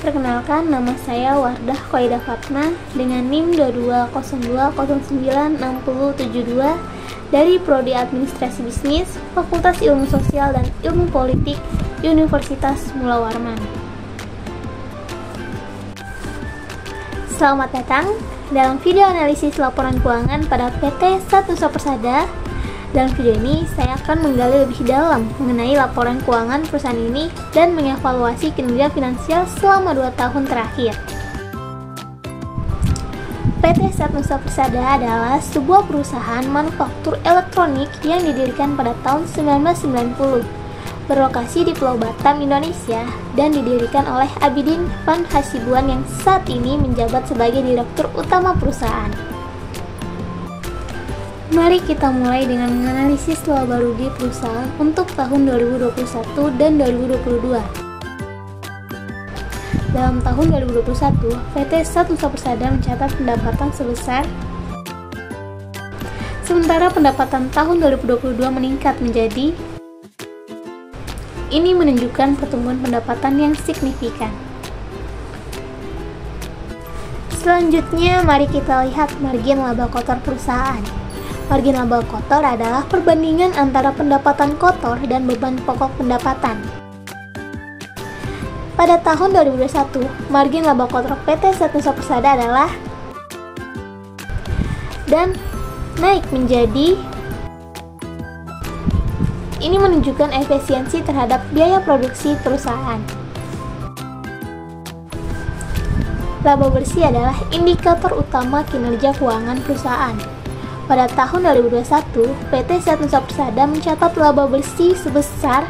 Perkenalkan, nama saya Wardah Khoida Fatma dengan NIM 2202096072 dari Prodi Administrasi Bisnis, Fakultas Ilmu Sosial dan Ilmu Politik, Universitas Mula Warman. Selamat datang dalam video analisis laporan keuangan pada PT Sat Nusa Persada. Dalam video ini, saya akan menggali lebih dalam mengenai laporan keuangan perusahaan ini dan mengevaluasi kinerja finansial selama 2 tahun terakhir. PT Sat Nusa Persada adalah sebuah perusahaan manufaktur elektronik yang didirikan pada tahun 1990, berlokasi di Pulau Batam, Indonesia, dan didirikan oleh Abidin Van Hasibuan yang saat ini menjabat sebagai Direktur Utama perusahaan. Mari kita mulai dengan menganalisis laba rugi perusahaan untuk tahun 2021 dan 2022. Dalam tahun 2021, PT Sat Nusa Persada mencatat pendapatan sebesar, sementara pendapatan tahun 2022 meningkat menjadi, ini menunjukkan pertumbuhan pendapatan yang signifikan. Selanjutnya, mari kita lihat margin laba kotor perusahaan. Margin laba kotor adalah perbandingan antara pendapatan kotor dan beban pokok pendapatan. Pada tahun 2021, margin laba kotor PT Sat Nusa Persada adalah dan naik menjadi, ini menunjukkan efisiensi terhadap biaya produksi perusahaan. Laba bersih adalah indikator utama kinerja keuangan perusahaan. Pada tahun 2021, PT Sat Nusa Persada mencatat laba bersih sebesar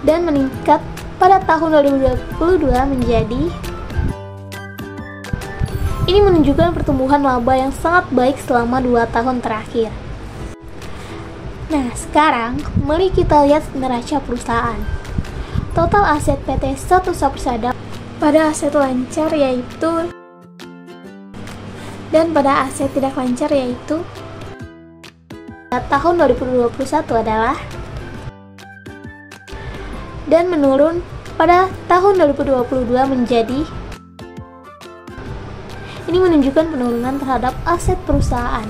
dan meningkat pada tahun 2022 menjadi, ini menunjukkan pertumbuhan laba yang sangat baik selama 2 tahun terakhir. Nah, sekarang mari kita lihat neraca perusahaan. Total aset PT Sat Nusa Persada pada aset lancar yaitu, dan pada aset tidak lancar yaitu, pada tahun 2021 adalah, dan menurun pada tahun 2022 menjadi, ini menunjukkan penurunan terhadap aset perusahaan.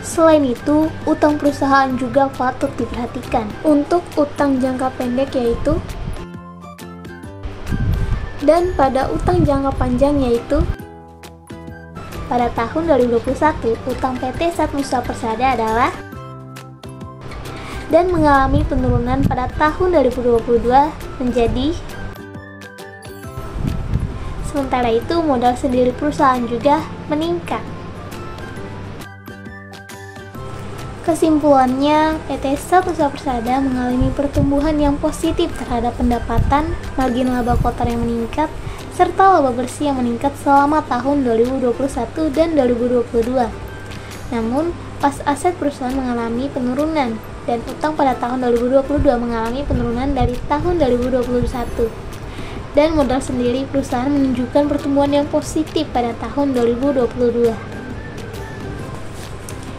Selain itu, utang perusahaan juga patut diperhatikan. Untuk utang jangka pendek yaitu, dan pada utang jangka panjang yaitu, pada tahun 2021 utang PT Sat Nusa Persada adalah, dan mengalami penurunan pada tahun 2022 menjadi, sementara itu modal sendiri perusahaan juga meningkat. Kesimpulannya, PT Sat Nusa Persada mengalami pertumbuhan yang positif terhadap pendapatan, margin laba kotor yang meningkat, serta laba bersih yang meningkat selama tahun 2021 dan 2022. Namun, pas aset perusahaan mengalami penurunan, dan utang pada tahun 2022 mengalami penurunan dari tahun 2021. Dan modal sendiri perusahaan menunjukkan pertumbuhan yang positif pada tahun 2022.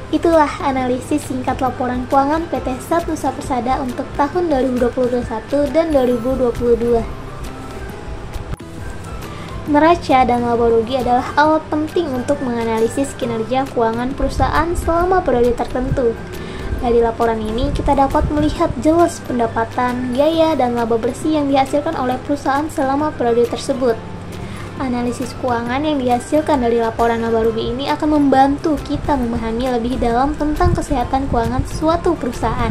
Itulah analisis singkat laporan keuangan PT Sat Nusa Persada untuk tahun 2021 dan 2022. Neraca dan laba rugi adalah alat penting untuk menganalisis kinerja keuangan perusahaan selama periode tertentu. Dari laporan ini, kita dapat melihat jelas pendapatan, biaya, dan laba bersih yang dihasilkan oleh perusahaan selama periode tersebut. Analisis keuangan yang dihasilkan dari laporan laba rugi ini akan membantu kita memahami lebih dalam tentang kesehatan keuangan suatu perusahaan.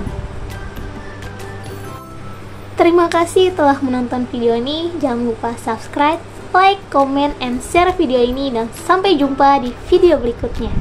Terima kasih telah menonton video ini. Jangan lupa subscribe, like, comment, and share video ini, dan sampai jumpa di video berikutnya.